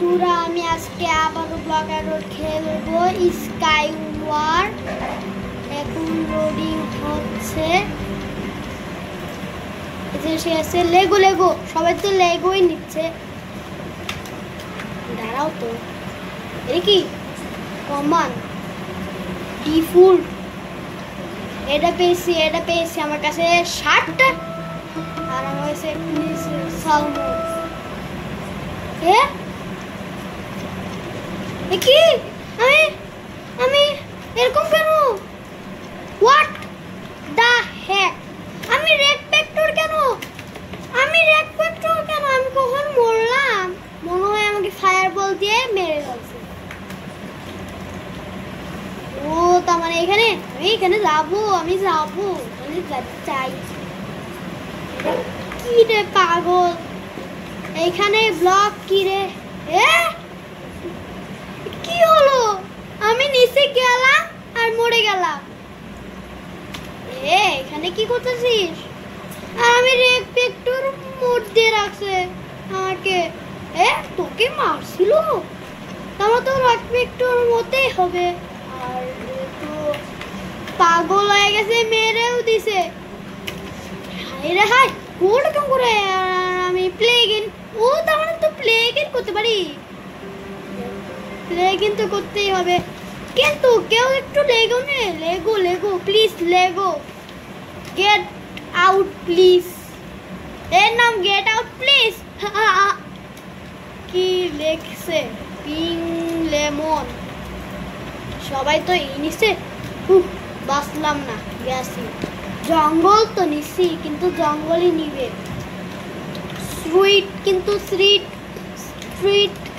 বন্ধুরা আমি আজকে আবারও ব্লগার রোড খেলবো স্কাই ওয়ার। এখন লোডিং হচ্ছে। এসে লেগো লেগো, সবাই তো লেগোই নিচ্ছে। দাঁড়াও তো, এটা কি কমান ডিফল্ট? এটা পেয়েছি আমার কাছে 60টা আর আমার কাছে সালমন। কি আমি এরকম কেন? What the heck? আমি রেড ফ্যাক্টর কেন? আমি কখন মরলাম? মনে হয় আমাকে ফায়ার বল দিয়ে মেরে ফেলছে। ও তার মানে এখানে যাবো, আমি চাই। কি রে পাগল, এইখানে ব্লক কি রে? কি হলো? আমি নিচে গেলাম আর মরে গেলাম। এখানে কি করতেছিস? আর আমি রেড ফ্যাক্টর মোড দিয়ে রাখছে আমাকে। তোকে মারছিল, তাহলে তো রেড ফ্যাক্টর মতেই হবে। আর তো পাগল হয়ে গেছে, মেরেও দিছে। হাই কোড কেমন করে? আমি প্লেগিন, ও তার মানে তো প্লেগিন করতে পারি। প্লেগিন তো করতেই হবে, কিন্তু কেউ একটু লেগো নে। Lego please, Lego get out please. এর নাম গেট আউট প্লিজ। কি লেখছে? Ping lemon. সবাই তো নিছে, বাঁচলাম না, গেছি। জঙ্গল তো নিছি, কিন্তু জঙ্গলই নিবে। স্ট্রিট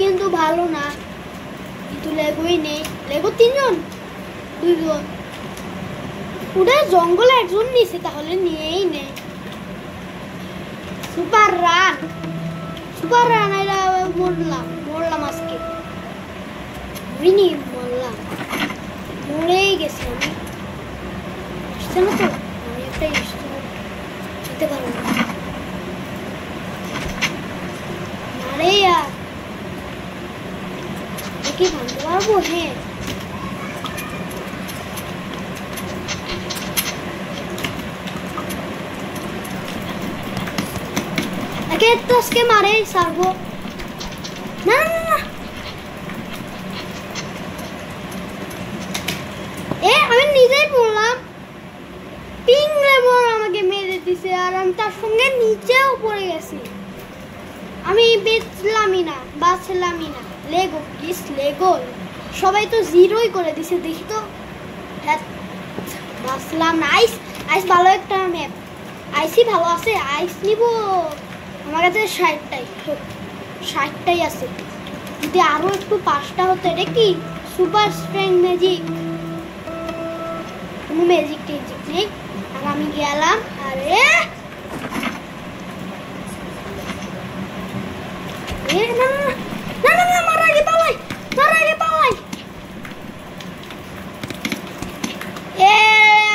কিন্তু ভালো না, কিন্তু লেগোই নেই। লেগো 3জন 2জন, ওটা জঙ্গলে একজন নিছে, তাহলে নিয়েই নেই। সুপার রান এটা মরলাম আজকে। মরলাম, মরেই গেছি আমি। আসছে না তো, আমি একটা যেতে পারবো না। আরে ইয়ার, কি ভাঙতে পারবো? একে তো আজকে মারে সারবো না। আমি নিজেই বললাম, পিং লেমন আমাকে মেরে দিছে, আর আমি তার সঙ্গে নিচেও পড়ে গেছি। আমি বাঁচলামই না। Lego please, Lego. সবাই তো 0ই করে দিছে, দেখি তো। বাঁচলাম না। আইস ভালো একটা ম্যাপ। আইসই ভালো আছে, আইস নিব। আমার কাছে 60টাই আছে। যদি আরো একটু 5টা হতো। এটা কি সুপার স্ট্রেং ম্যাজিক? কোনো ম্যাজিক নেই। আর আমি গেলাম। আরে না, মারা আগে পালাই।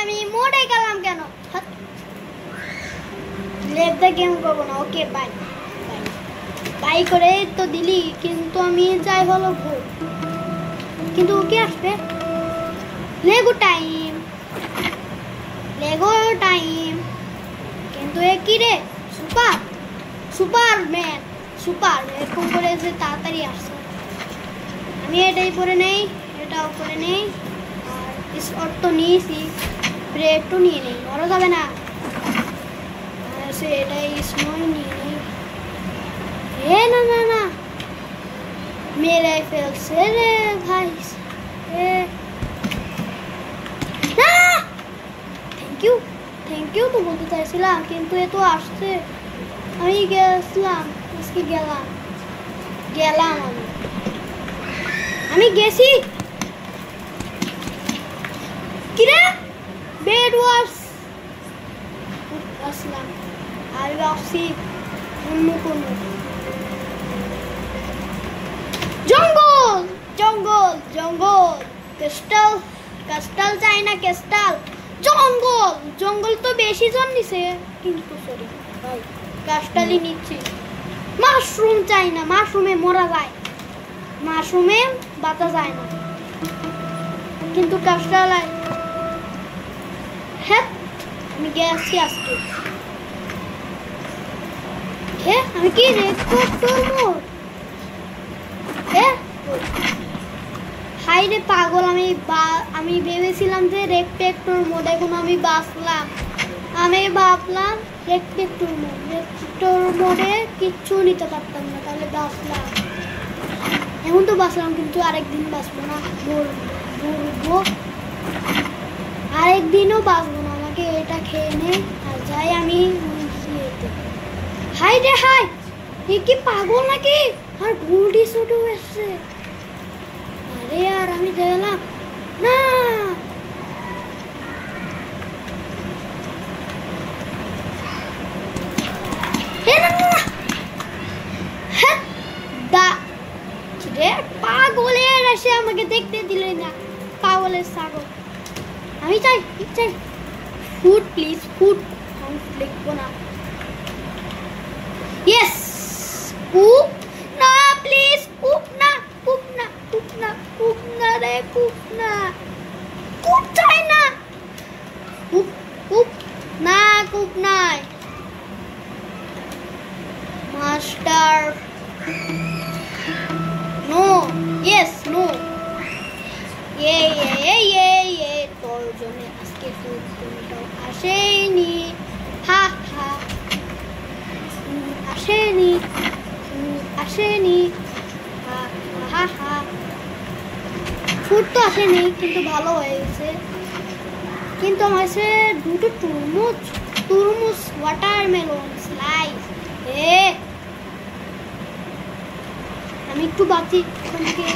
আমি মরে গেলাম কেন? লেভটা গেম করবো না। ওকে বাই করে তো দিলি, কিন্তু আমি যাই হলো ভুল। কিন্তু ওকে আসবে। লেগো টাইম, কিন্তু এ কি রে? সুপারম্যান এরকম করে যে তাড়াতাড়ি আসছে। আমি এটাই করে নেই, এটাও করে নেই। আর স্পট তো নিয়েছি, ব্রেডও নিয়ে নেই, মরা যাবে না। এটাই স্নোই নিয়ে নেই। না মেরে ফেলছে রে ভাই। থ্যাংক ইউ তো বলতে চাইছিলাম, কিন্তু এ তো আসছে। আমি গেছিলাম আজকে, গেলাম আমি গেছি। কিরে বেড ওয়ার্স আসলাম। আর আসছি অন্য কোনো জঙ্গল। ক্রিস্টাল চাই না, জঙ্গল তো বেশি জন নিছে, কিন্তু সরি ভাই, ক্রিস্টালই নিচ্ছি। মাশরুম চাই না, মাশরুমে মরা যায়। মাশরুমে বাতা যায় না, কিন্তু কাজটা হ্যাঁ আমি গেছি আজকে। আমি কি হাই রে পাগল, আমি ভেবেছিলাম যে রেক্টেক্টর মোডে কোনো আমি বাঁচলাম। আমি ভাবলাম রেক্টেক্টর মোডে কিচ্ছু নিতে পারতাম না, তাহলে বাঁচলাম। এখন তো বাঁচলাম, কিন্তু আরেকদিন বাঁচবো না, বলবো আরেকদিনও বাঁচবো না। আমাকে এটা খেয়ে নে আর যাই আমি হাই রে হাই, এ কি পাগল নাকি? আর গুলটি ছোট হয়েছে। আরে আর আমি দেখলাম না, পাগলের এসে আমাকে দেখতে দিলে না, পাগলের ছাগল। আমি চাই ফুড প্লিজ, ফুড। আমি লিখবো না। ইয়েস, কুক না প্লিজ, কুক না, কুক না, কুক না, কুক না রে, কুক না, কুক চাই না, কুক কুক না, কুক নাই। মাস্টার নো, ইয়েস নো, তোর জন্য আজকে ফুড কোনটাও আসেনি, হা হা, আসেনি, হা হা হা। ফুড তো আসেনি, কিন্তু ভালো হয়ে গেছে। কিন্তু আমার কাছে দুটো তুরমুজ ওয়াটারমেলন স্লাইস। আমি একটু বাঁচি ওখান থেকে।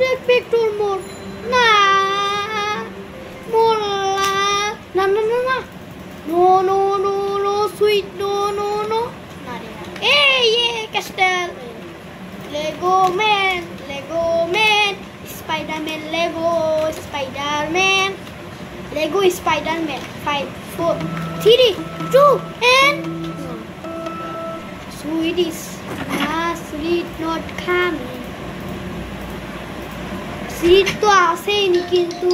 রেক্টেক্টর মোড না, মোল্লা না না না না, no no no no, sweet no no no, না রে না। Castle, Lego man, Spiderman, Lego Spiderman, 5 4 3 2 and Swedish sweet not coming. Seat তো আসেনি, কিন্তু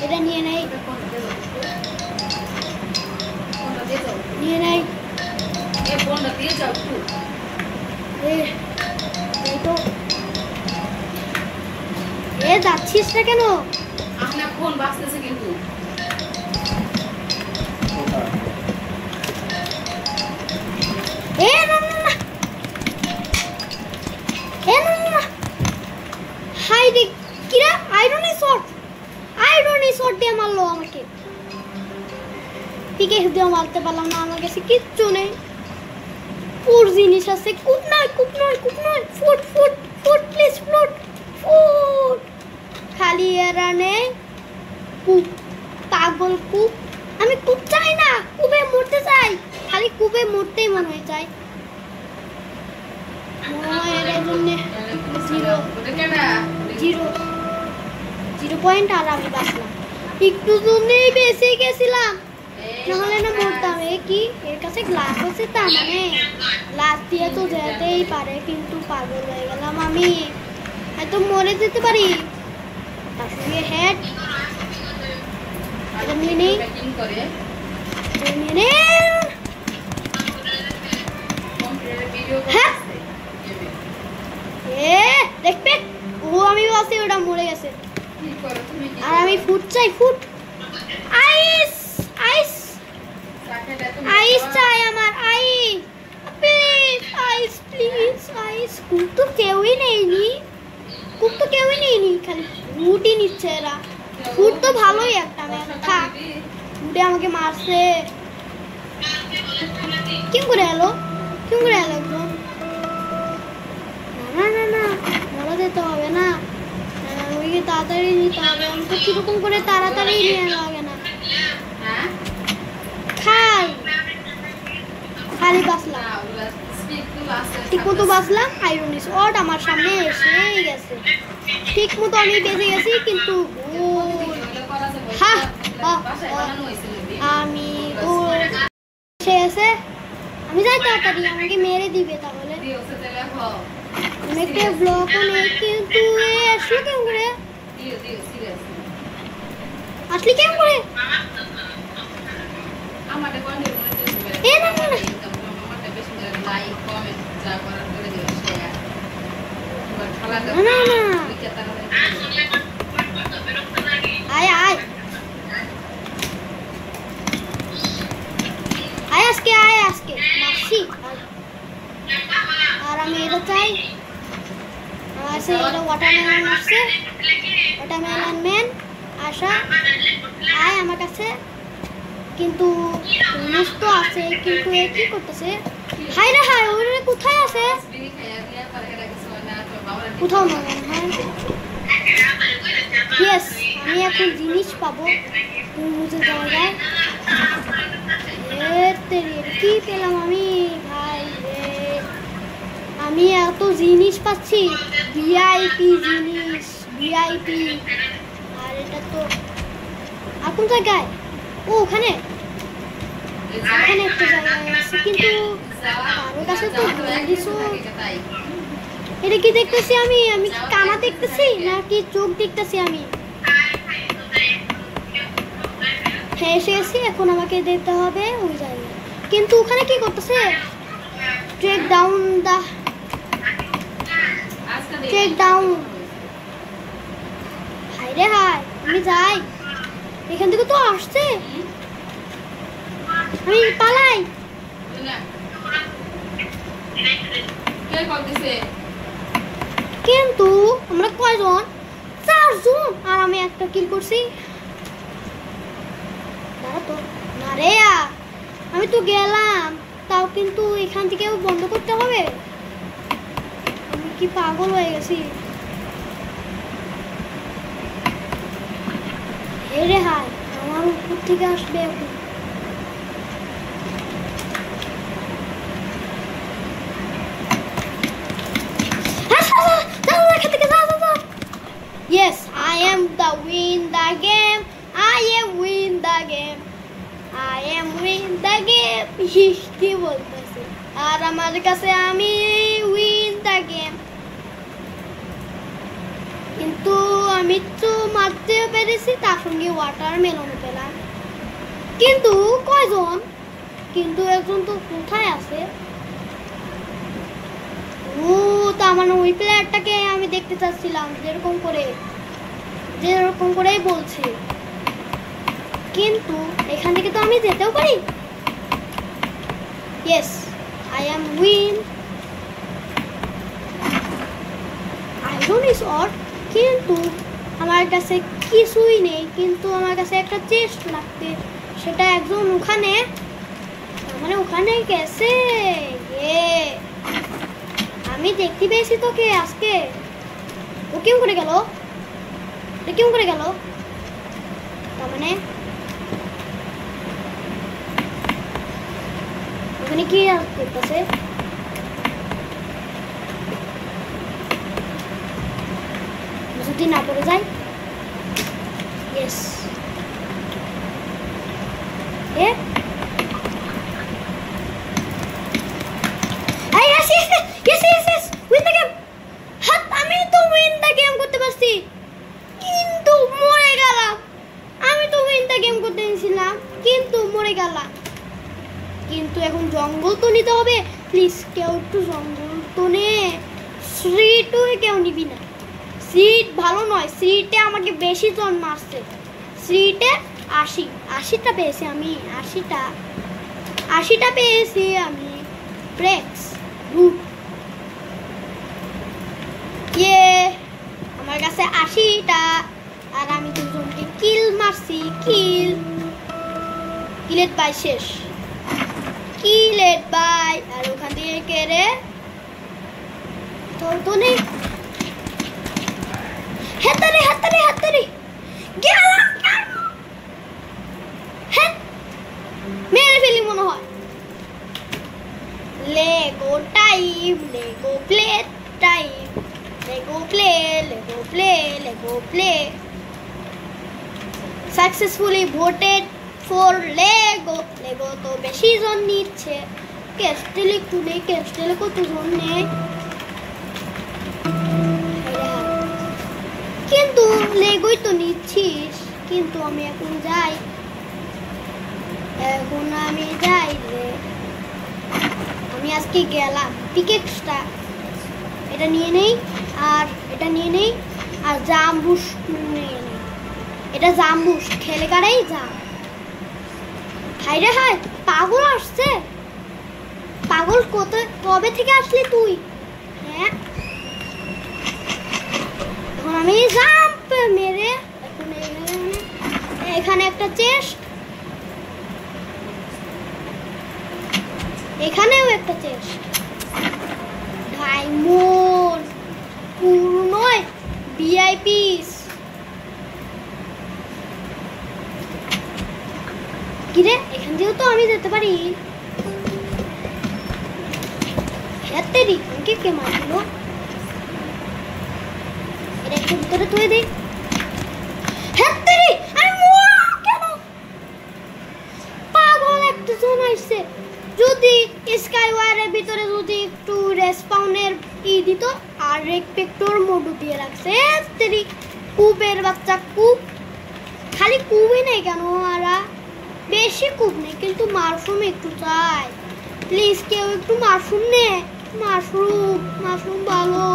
এটা নিয়ে নেই, যাচ্ছিস না কেন? ফোন বাজতেছে কিন্তু মারলো আমাকে, পিকে দিয়েও মারতে পারলাম না। আমার কাছে কিচ্ছু নেই, পুর জিনিস আছে। কুক নয়, ফুড প্লিজ, ফুড খালি এরা নেই। কুক, পাগল কুক। আমি কুক চাই না, কুবে মরতে চাই, খালি কুবে মরতেই মনে হয় চাই। Zero point. আর আমি বাঁচলাম একটু জন্যই বেঁচে গেছিলাম, নাহলে না মরতাম। কি এর কাছে গ্লাস আছে, তা মানে গ্লাস দিয়ে তো যেতেই পারে, কিন্তু পাগল হয়ে গেলাম আমি, হয়তো মরে যেতে পারি। তার সঙ্গে হেড দেখবে, ও আমি বাসে, ওটা মরে গেছে। আর আমি ফুড চাই, ফুড, আইস চাই আমার, আইস। কুক তো কেউই নেইনি, খালি ফুডই নিচ্ছে এরা। ফুড তো ভালোই একটা, থাক। ফুডে আমাকে মারছে, কি করে এলো একদম? না মরা যেতে হবে না, ওইকে তাড়াতাড়ি নিতে হবে। আমি তো কিরকম করে তাড়াতাড়ি নিয়ে লাগে না, খালি বাঁচলাম, ঠিক মতো বাঁচলাম। আয়রন শট আমার সামনে এসে গেছে, ঠিক মতো আমি বেঁচে গেছি, কিন্তু আমি সে এসে আমি যাই তাড়াতাড়ি আমাকে মেরে দিবে তাহলে দিও সে তেলে হো অনেকটা ব্লক নেই কিন্তু এ আসলে কেমন করে দিও সিরিয়াস আসলে কেমন করে আমাদের কোন দিন মনে হচ্ছে এ না না আমাদের বেশি করে লাইক কমেন্ট যা করার করে দিও শেয়ার এবার খেলাটা না না লিখে তাহলে আয় আয় আয় আজকে মাসি আর আমি এটা চাই আমার সে এটা ওয়াটারমেলন আসছে ওয়াটারমেলন ম্যান আশা আয় আমার কাছে কিন্তু জিনিস তো আছে কিন্তু এ কি করতেছে হাই রে হাই ওরে কোথায় আছে কোথাও না হ্যাঁ ইয়েস আমি এখন জিনিস পাবো বুঝে জায়গায় কি পেলাম আমি ভাই রে আমি এত জিনিস পাচ্ছি ভিআইপি জিনিস ভিআইপি আর এটা তো কোন জায়গায় ও ওখানে একটা জায়গায় আছে কিন্তু কারোর কাছে তো কিছু এটা কি দেখতেছি আমি কি কানা দেখতেছি নাকি চোখ দেখতেছি আমি হ্যাঁ এসে এখন আমাকে যেতে হবে ওই জায়গায় কিন্তু ওখানে কি করতেছে ট্রেক ডাউন হাই রে হাই আমি যাই এখান থেকে তো আসছে আমি পালাই কিন্তু আমরা কয়জন 4 জন আর আমি একটা কিল করছি তো না রে আমি তো গেলাম তাও কিন্তু এখান থেকে বন্ধ করতে হবে আমি কি পাগল হয়ে গেছি রে হাই আমার উপর থেকে আসবে এখন Yes, I am the win the game. I am win the game. I am win the game. কি বলতেছে আর আমার কাছে আমি win the game. কিন্তু আমি তো মারতেও পেরেছি তার সঙ্গে ওয়াটারমেলনও পেলাম কিন্তু কয়জন কিন্তু একজন তো কোথায় আছে ও তার মানে ওই প্লেয়ারটাকে আমি দেখতে চাচ্ছিলাম যেরকম করেই বলছে কিন্তু এখান থেকে তো আমি যেতেও পারি yes I am win iron is or কিন্তু আমার কাছে কিছুই নেই কিন্তু আমার কাছে একটা চেস্ট লাগবে সেটা একজন ওখানে মানে ওখানে গেছে আমি দেখতে পেয়েছি তোকে আজকে ও কেমন করে গেল তার মানে ওখানে কি করতেছে যদি না পড়ে যায় ইয়েস আমি তো উইন দ্য গেম করতে পারছি কিন্তু মরে গেলাম আমি তো উইন দ্য গেম করতে নিয়েছিলাম কিন্তু মরে গেলাম কিন্তু এখন জঙ্গল তো নিতে হবে প্লিজ কেউ একটু জঙ্গল তো নে সিটও কেউ নিবি না সিট ভালো নয় সিটে আমাকে বেশি জন মারছে সিটে 80টা পেয়েছি আমি 80টা পেয়েছি আমি ব্রেক্স রুট আমার কাছে 80টা আর আমি দুজনকে কিল মারছি কিলেট বাই শেষ কিলেট বাই আর ওখান থেকে কেড়ে তোর তো নেই হাতারে গেলাম মেরে ফেলি মনে হয় Lego time Lego play time Lego play successfully voted for Lego Lego তো বেশি জন নিচ্ছে ক্যাস্টেল একটু নেই ক্যাস্টেলে কত জন নেই কিন্তু লেগোই তো নিচ্ছিস কিন্তু আমি এখন যাই রে আমি আজকে গেলাম পিকেক্সটা এটা নিয়ে নেই আর এটা নিয়ে নেই আর জাম্বুশ নিয়ে নেই এটা জাম্বুশ খেলে কারাই যা হাই রে হাই পাগল আসছে পাগল কবে থেকে আসলি তুই হ্যাঁ এখন আমি জাম্প মেরে এখন এখানে একটা চেস্ট এখানেও একটা চেস্ট ডায়মন্ড পূর্ণ ভিআইপিস কিরে এখান দিয়েও তো আমি যেতে পারি হেতেরি আমাকে কে মারলো এটা একটু ভিতরে তুই দে হেতেরি আমি মরলাম কেন পাগল একটা জন আসছে যদি স্কাইওয়ারের ভিতরে যদি একটু রেসপাউনের দিত আর রেসপেক্টর মোড দিয়ে রাখছে হেতেরি কুবের বাচ্চা কুব খালি কুবই নেই কেন আরা বেশি কুব নেই কিন্তু মাশরুম একটু চাই প্লিজ কেউ একটু মাশরুম নে মাশরুম ভালো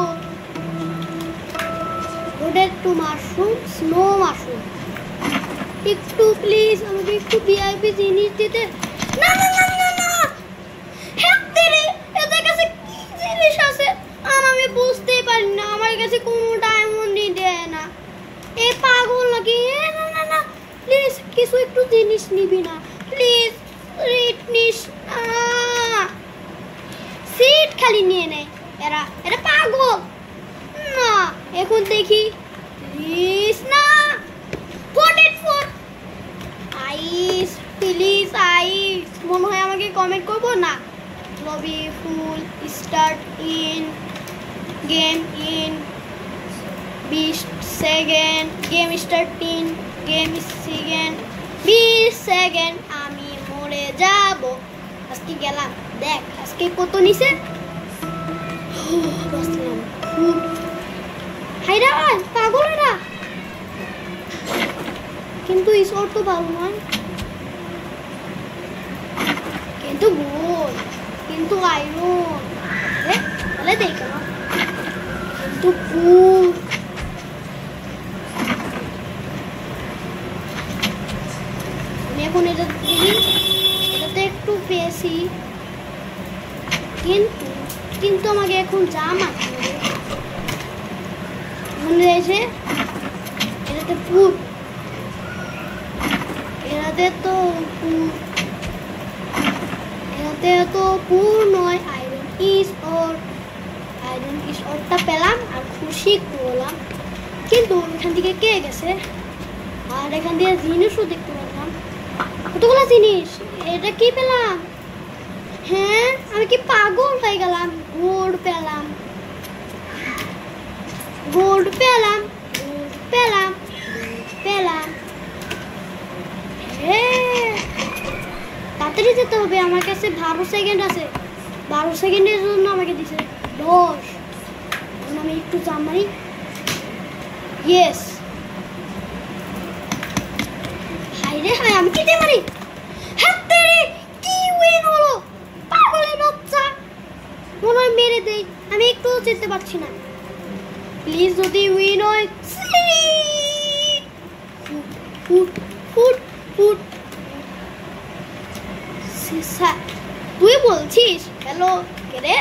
ওটা একটু মাশরুম স্নো মাশরুম একটু প্লিজ আমাকে একটু ভিআইপি জিনিস দিতে না না না না না হেতেরে এদের কাছে কি জিনিস আছে আর আমি বুঝতেই পারি না আমার কাছে কোনো ডায়মন্ডই দেয় না এ পাগল নাকি না না না প্লিজ কিছু একটু জিনিস নিবি না প্লিজ রিট নিস সিট খালি নিয়ে নেয় এরা পাগল না এখন দেখি প্লিজ না 44 আইস প্লিজ আইস মনে হয় আমাকে কমেন্ট করবো না lobby full start in game in 20 second game starting game second 20 second আমি মরে যাব আজকে গেলাম দেখ আজকে কত নিছে বসলাম হাইরা পাগলেরা কিন্তু ঈশ্বর তো ভালো নয় কিন্তু গোল কিন্তু আয়রন তাহলে দেখো কিন্তু ফুল আমি এখন এটা দিই এটাতে একটু বেশি কিন্তু আমাকে এখন জাম আছে মনে হয়েছে এটাতে ফুল এটাতে তো পুর নয় আয়রন ইজ ওরটা পেলাম আর খুশি করলাম কিন্তু এখান থেকে কে গেছে আর এখান থেকে জিনিসও দেখতে পেলাম কতগুলো জিনিস এটা কি পেলাম হ্যাঁ আমি কি পাগল হয়ে গেলাম গোল্ড পেলাম তাড়াতাড়ি যেতে হবে আমার কাছে 12 সেকেন্ড আছে 12 সেকেন্ডের জন্য আমাকে দিছে 10 আমি একটু জামাই ইয়েস হাইরে হাই আমি কি দিতে পারি হাতরে কি উইন হলো পাগলের বাচ্চা মনে হয় মেরে দেই আমি একটু যেতে পারছি না প্লিজ যদি উইন হয় ফুট তুই বলছিস হ্যালো কে রে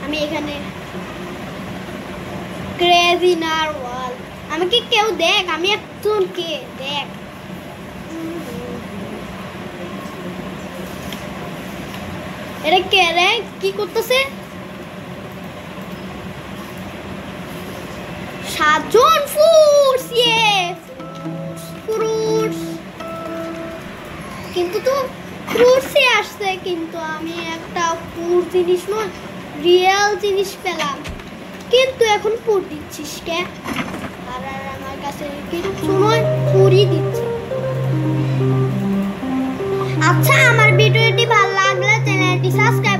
আমি এখানে ক্রেজি নারওয়াল আমাকে কেউ দেখ আমি একজন কে দেখ এটা কে রে কি করতেছে 7 জন ফ্রুটস ফ্রুটস কিন্তু তো ফ্রুটসই আসছে কিন্তু আমি একটা ফ্রুট জিনিস নয় রিয়েল জিনিস পেলাম কিন্তু এখন পুট দিচ্ছিস কে আর আমার কাছে কিছু নয় ভরিয়ে দিচ্ছে। আচ্ছা, আমার ভিডিওটি ভালো লাগলে চ্যানেলটি সাবস্ক্রাইব